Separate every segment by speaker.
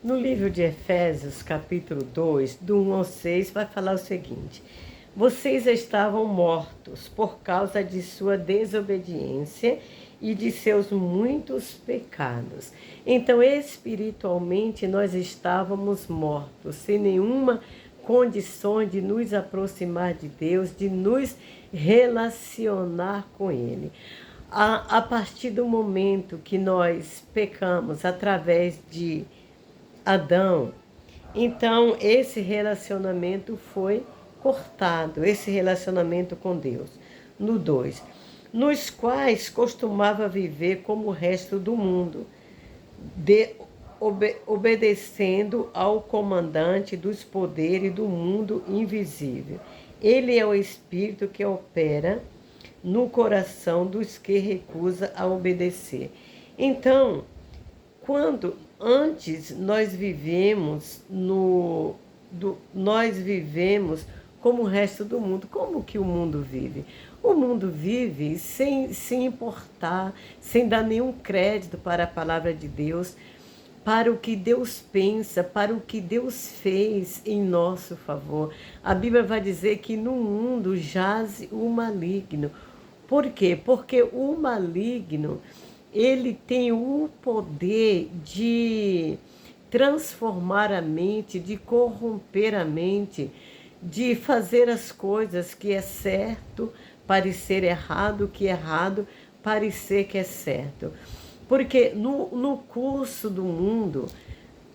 Speaker 1: No livro de Efésios, capítulo 2, do 1 ao 6, vai falar o seguinte: vocês estavam mortos por causa de sua desobediência e de seus muitos pecados. Então, espiritualmente, nós estávamos mortos, sem nenhuma condição de nos aproximar de Deus, de nos relacionar com Ele. A partir do momento que nós pecamos através de Adão, então esse relacionamento foi cortado, esse relacionamento com Deus. No 2, nos quais costumava viver como o resto do mundo, obedecendo ao comandante dos poderes do mundo invisível. Ele é o Espírito que opera no coração dos que recusa a obedecer. Então, quando antes nós vivemos nós vivemos como o resto do mundo. Como que o mundo vive? O mundo vive sem se importar, sem dar nenhum crédito para a palavra de Deus, para o que Deus pensa, para o que Deus fez em nosso favor. A Bíblia vai dizer que no mundo jaz o maligno. Por quê? Porque o maligno, ele tem o poder de transformar a mente, de corromper a mente, de fazer as coisas que é certo parecer errado, que é errado parecer que é certo. Porque no curso do mundo,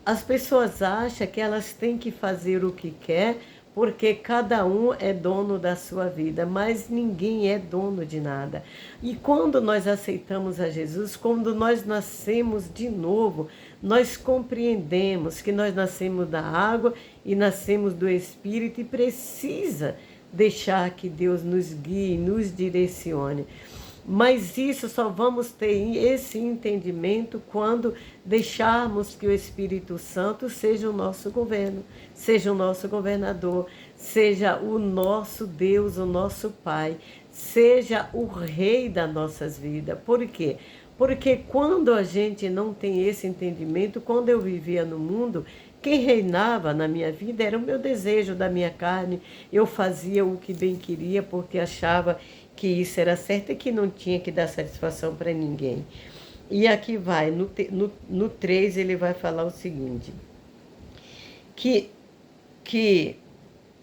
Speaker 1: as pessoas acham que elas têm que fazer o que quer, porque cada um é dono da sua vida, mas ninguém é dono de nada. E quando nós aceitamos a Jesus, quando nós nascemos de novo, nós compreendemos que nós nascemos da água e nascemos do Espírito e precisa deixar que Deus nos guie, nos direcione. Mas isso só vamos ter esse entendimento quando deixarmos que o Espírito Santo seja o nosso governo, seja o nosso governador, seja o nosso Deus, o nosso Pai, seja o Rei das nossas vidas. Por quê? Porque quando a gente não tem esse entendimento, quando eu vivia no mundo, quem reinava na minha vida era o meu desejo da minha carne. Eu fazia o que bem queria porque achava que isso era certo e que não tinha que dar satisfação para ninguém. E aqui vai, no 3 ele vai falar o seguinte, que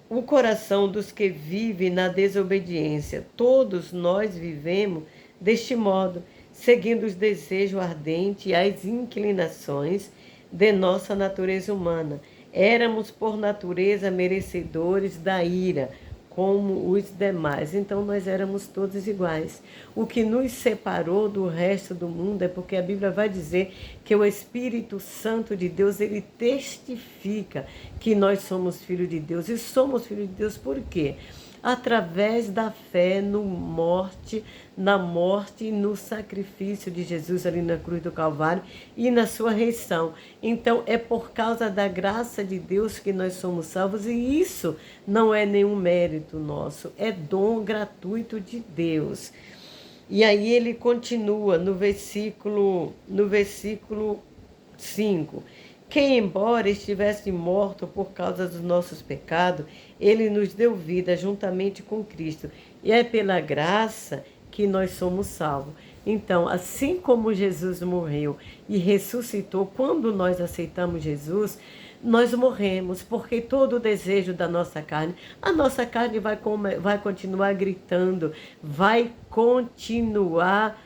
Speaker 1: o coração dos que vivem na desobediência, todos nós vivemos deste modo, seguindo os desejos ardentes e as inclinações de nossa natureza humana. Éramos por natureza merecedores da ira, como os demais. Então nós éramos todos iguais. O que nos separou do resto do mundo é porque a Bíblia vai dizer que o Espírito Santo de Deus, ele testifica que nós somos filhos de Deus. E somos filhos de Deus por quê? Através da fé na morte e no sacrifício de Jesus ali na cruz do Calvário e na sua ressurreição. Então é por causa da graça de Deus que nós somos salvos, e isso não é nenhum mérito nosso, é dom gratuito de Deus. E aí ele continua no versículo 5. Que, embora estivesse morto por causa dos nossos pecados, ele nos deu vida juntamente com Cristo. E é pela graça que nós somos salvos. Então, assim como Jesus morreu e ressuscitou, quando nós aceitamos Jesus, nós morremos, porque todo o desejo da nossa carne, a nossa carne vai continuar gritando, vai continuar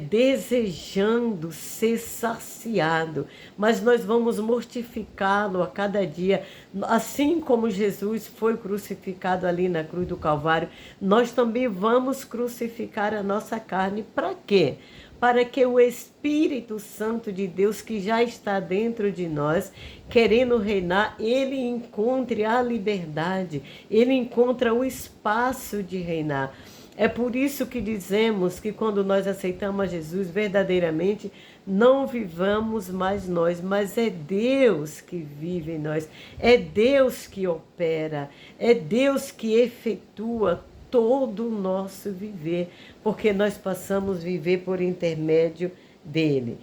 Speaker 1: desejando ser saciado, mas nós vamos mortificá-lo a cada dia, assim como Jesus foi crucificado ali na cruz do Calvário, nós também vamos crucificar a nossa carne. Para quê? Para que o Espírito Santo de Deus, que já está dentro de nós, querendo reinar, ele encontre a liberdade, ele encontra o espaço de reinar. É por isso que dizemos que quando nós aceitamos a Jesus verdadeiramente, não vivamos mais nós, mas é Deus que vive em nós, é Deus que opera, é Deus que efetua todo o nosso viver, porque nós passamos a viver por intermédio dele.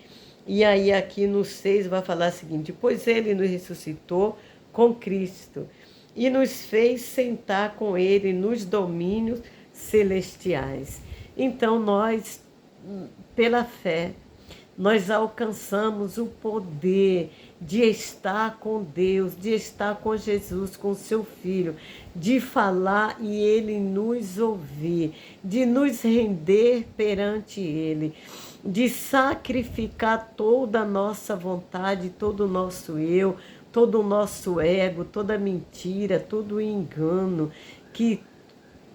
Speaker 1: E aí aqui no 6 vai falar o seguinte: pois ele nos ressuscitou com Cristo e nos fez sentar com ele nos domínios celestiais. Então nós, pela fé, nós alcançamos o poder de estar com Deus, de estar com Jesus, com seu Filho, de falar e Ele nos ouvir, de nos render perante Ele, de sacrificar toda a nossa vontade, todo o nosso eu, todo o nosso ego, toda mentira, todo o engano que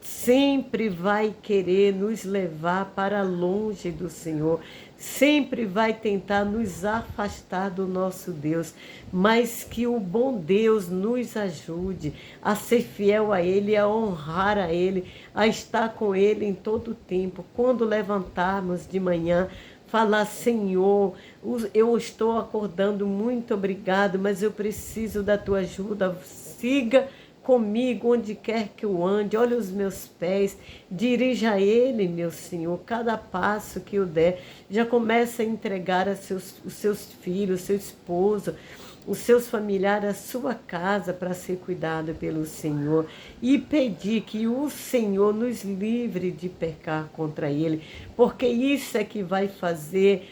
Speaker 1: sempre vai querer nos levar para longe do Senhor, sempre vai tentar nos afastar do nosso Deus, mas que o bom Deus nos ajude a ser fiel a Ele, a honrar a Ele, a estar com Ele em todo o tempo. Quando levantarmos de manhã, falar: Senhor, eu estou acordando, muito obrigado, mas eu preciso da tua ajuda, siga comigo onde quer que eu ande, olha os meus pés, dirija a Ele, meu Senhor, cada passo que eu der. Já começa a entregar os seus filhos, seu esposo, os seus familiares, a sua casa para ser cuidado pelo Senhor, e pedir que o Senhor nos livre de pecar contra Ele, porque isso é que vai fazer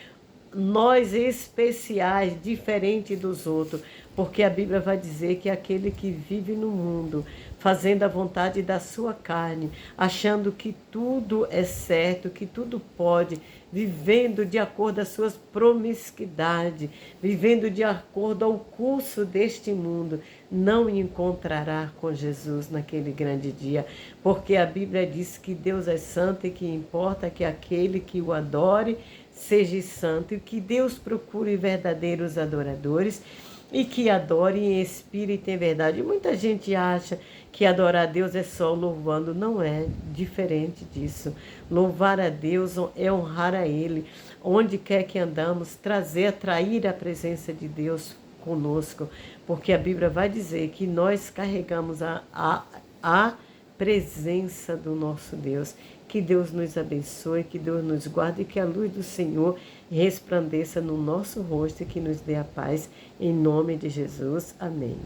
Speaker 1: nós especiais, diferente dos outros, porque a Bíblia vai dizer que aquele que vive no mundo, fazendo a vontade da sua carne, achando que tudo é certo, que tudo pode, vivendo de acordo às suas promiscuidades, vivendo de acordo ao curso deste mundo, não encontrará com Jesus naquele grande dia, porque a Bíblia diz que Deus é santo e que importa que aquele que o adore seja santo, e que Deus procure verdadeiros adoradores e que adore em espírito e em verdade. Muita gente acha que adorar a Deus é só louvando. Não é, diferente disso. Louvar a Deus é honrar a Ele. Onde quer que andamos, atrair a presença de Deus conosco, porque a Bíblia vai dizer que nós carregamos a presença do nosso Deus. Que Deus nos abençoe, que Deus nos guarde e que a luz do Senhor resplandeça no nosso rosto e que nos dê a paz. Em nome de Jesus. Amém.